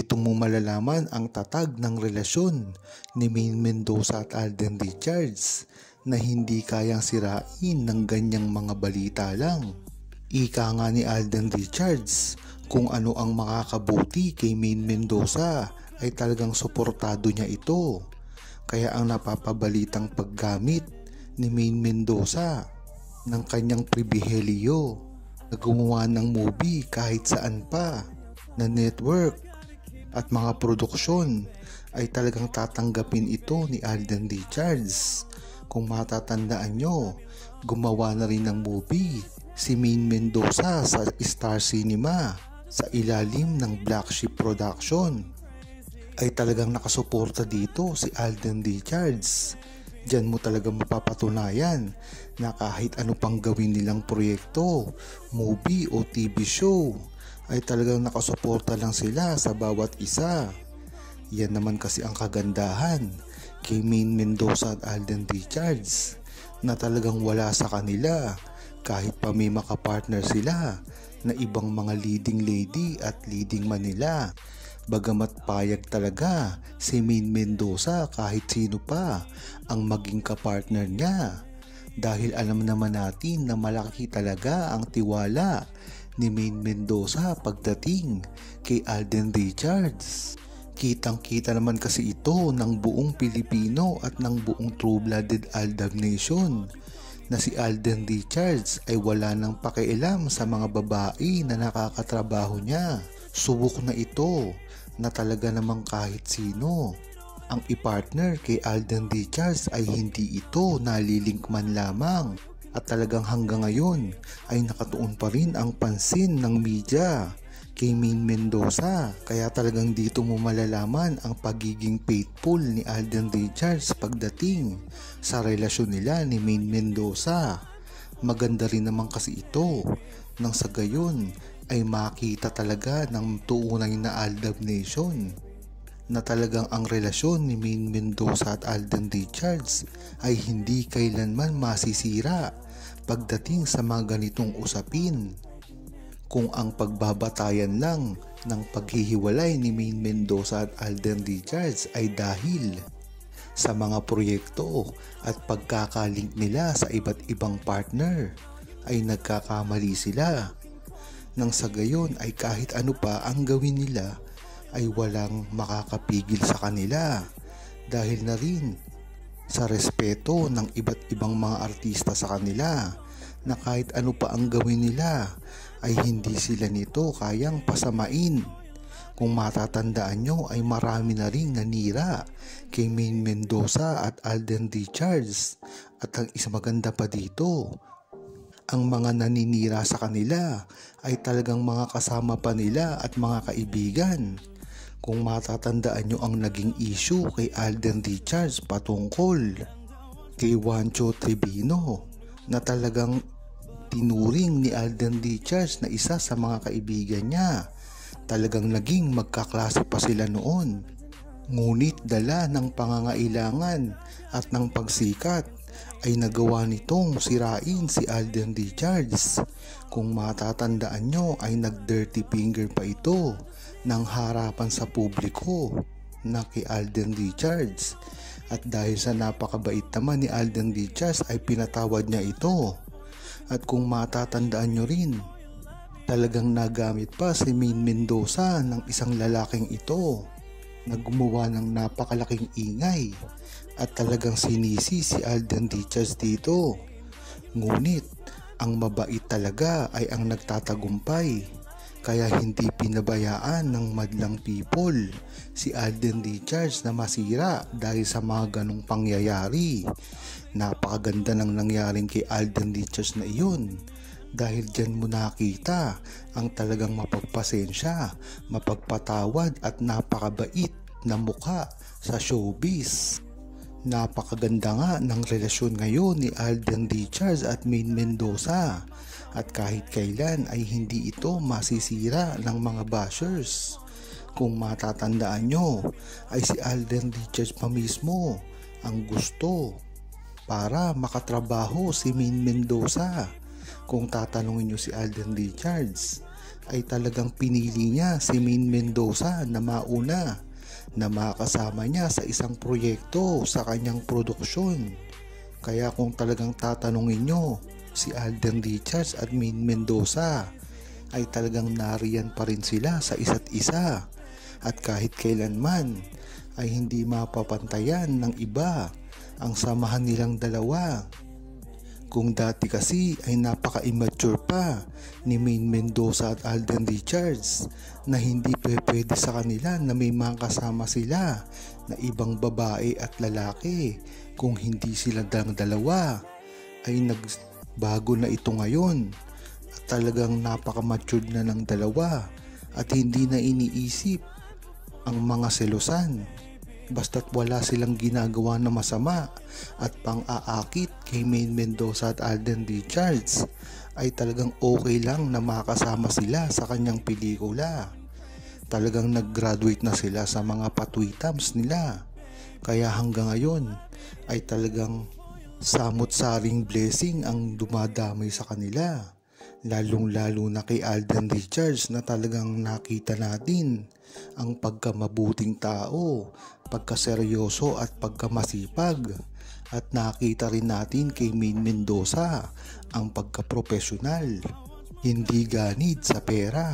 dito mo malalaman ang tatag ng relasyon ni Maine Mendoza at Alden Richards na hindi kayang sirain ng ganyang mga balita lang. Ika nga ni Alden Richards, kung ano ang makakabuti kay Maine Mendoza ay talagang suportado niya ito. Kaya ang napapabalitang paggamit ni Maine Mendoza ng kanyang pribihelyo na gumawa ng movie kahit saan pa na network at mga produksyon ay talagang tatanggapin ito ni Alden Richards. Kung matatandaan nyo, gumawa na rin ng movie si Maine Mendoza sa Star Cinema sa ilalim ng Black Sheep Production. Ay talagang nakasuporta dito si Alden Richards. Diyan mo talaga mapapatunayan na kahit ano pang gawin nilang proyekto, movie o TV show, ay talagang nakasuporta lang sila sa bawat isa. Yan naman kasi ang kagandahan kay Maine Mendoza at Alden Richards na talagang wala sa kanila kahit pa may makapartner sila na ibang mga leading lady at leading man nila. Bagamat payag talaga si Maine Mendoza kahit sino pa ang maging kapartner niya dahil alam naman natin na malaki talaga ang tiwala ni Maine Mendoza pagdating kay Alden Richards. Kitang-kita naman kasi ito ng buong Pilipino at ng buong True-Blooded Aldab Nation na si Alden Richards ay wala nang pakialam sa mga babae na nakakatrabaho niya. Subok na ito na talaga namang kahit sino ang ipartner kay Alden Richards ay hindi ito nalilink man lamang. At talagang hanggang ngayon ay nakatuon pa rin ang pansin ng media kay Maine Mendoza. Kaya talagang dito mo malalaman ang pagiging faithful ni Alden Richards pagdating sa relasyon nila ni Maine Mendoza. Maganda rin naman kasi ito nang sa gayon ay makita talaga ng tunay na Aldab Nation na talagang ang relasyon ni Maine Mendoza at Alden Richards ay hindi kailanman masisira pagdating sa mga ganitong usapin. Kung ang pagbabatayan lang ng paghihiwalay ni Maine Mendoza at Alden Richards ay dahil sa mga proyekto at pagkakalink nila sa iba't ibang partner, ay nagkakamali sila. Nang sa gayon ay kahit ano pa ang gawin nila ay walang makakapigil sa kanila dahil na rin sa respeto ng iba't ibang mga artista sa kanila na kahit ano pa ang gawin nila ay hindi sila nito kayang pasamain. Kung matatandaan nyo ay marami na ring nanira kay Maine Mendoza at Alden Richards at ang isa maganda pa dito, ang mga naninira sa kanila ay talagang mga kasama pa nila at mga kaibigan. Kung matatandaan nyo ang naging issue kay Alden Richards patungkol kay Juancho Trevino na talagang tinuring ni Alden Richards na isa sa mga kaibigan niya. Talagang naging magkaklase pa sila noon. Ngunit dala ng pangangailangan at ng pagsikat ay nagawa nitong sirain si Alden Richards. Kung matatandaan nyo ay nag-dirty finger pa ito ng harapan sa publiko na kay Alden Richards. At dahil sa napakabait naman ni Alden Richards ay pinatawad niya ito. At kung matatandaan nyo rin, talagang nagamit pa si Maine Mendoza ng isang lalaking ito na gumawa ng napakalaking ingay at talagang sinisi si Alden Richards dito. Ngunit ang mabait talaga ay ang nagtatagumpay. Kaya hindi pinabayaan ng madlang people si Alden Richards na masira dahil sa mga ganong pangyayari. Napakaganda ng nangyaring kay Alden Richards na iyon dahil dyan mo nakita ang talagang mapagpasensya, mapagpatawad at napakabait na mukha sa showbiz. Napakaganda nga ng relasyon ngayon ni Alden Richards at Maine Mendoza. At kahit kailan ay hindi ito masisira ng mga bashers. Kung matatandaan nyo ay si Alden Richards pa mismo ang gusto para makatrabaho si Maine Mendoza. Kung tatanungin nyo si Alden Richards ay talagang pinili niya si Maine Mendoza na mauna na makasama niya sa isang proyekto sa kanyang produksyon. Kaya kung talagang tatanungin nyo, si Alden Richards at Maine Mendoza ay talagang nariyan pa rin sila sa isa't isa at kahit kailanman ay hindi mapapantayan ng iba ang samahan nilang dalawa. Kung dati kasi ay napaka-immature pa ni Maine Mendoza at Alden Richards na hindi pwede sa kanila na may makasama sila na ibang babae at lalaki kung hindi sila dalawa, ay nagbago na ito ngayon at talagang napaka-matured na ng dalawa at hindi na iniisip ang mga selusan. Basta't wala silang ginagawa na masama at pang-aakit kay Maine Mendoza at Alden Richards, ay talagang okay lang na makasama sila sa kanyang pelikula. Talagang nag-graduate na sila sa mga patwitams nila. Kaya hanggang ngayon ay talagang samot-saring blessing ang dumadamay sa kanila. Lalong-lalo na kay Alden Richards na talagang nakita natin ang pagkamabuting tao, pagkaseryoso at pagkamasipag. At nakita rin natin kay Maine Mendoza ang pagkaprofesyonal, hindi ganid sa pera,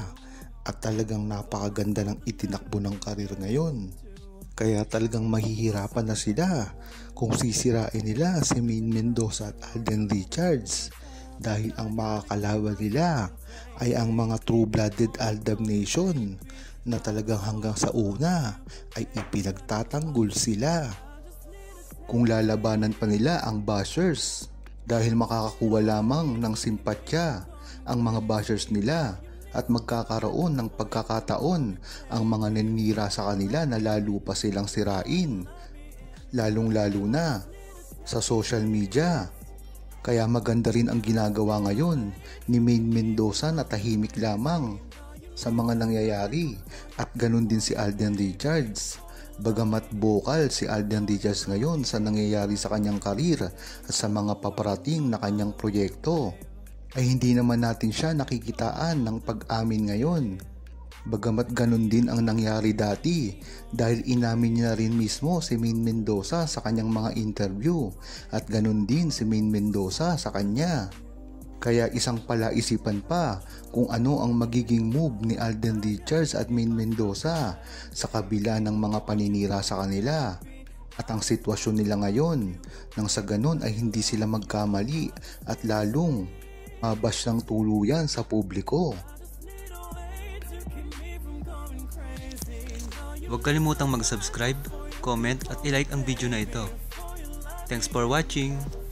at talagang napakaganda ng itinakbo ng karir ngayon. Kaya talagang mahihirapan na sila kung sisirain nila si Maine Mendoza at Alden Richards, dahil ang makakalaban nila ay ang mga true-blooded Aldab Nation na talagang hanggang sa una ay ipinagtatanggol sila. Kung lalabanan pa nila ang bashers, dahil makakakuha lamang ng simpatya ang mga bashers nila at magkakaroon ng pagkakataon ang mga naninira sa kanila na lalo pa silang sirain, lalong-lalo na sa social media. Kaya maganda rin ang ginagawa ngayon ni Maine Mendoza na tahimik lamang sa mga nangyayari, at ganun din si Alden Richards. Bagamat bokal si Alden Richards ngayon sa nangyayari sa kanyang karir at sa mga paparating na kanyang proyekto, ay hindi naman natin siya nakikitaan ng pag-amin ngayon. Bagamat ganun din ang nangyari dati, dahil inamin niya rin mismo si Maine Mendoza sa kanyang mga interview, at ganun din si Maine Mendoza sa kanya. Kaya isang palaisipan pa kung ano ang magiging move ni Alden Richards at Maine Mendoza sa kabila ng mga paninira sa kanila at ang sitwasyon nila ngayon, nang sa ganun ay hindi sila magkamali at lalong mabash ng tuluyan sa publiko. Huwag kalimutang mag-subscribe, comment at i-like ang video na ito. Thanks for watching!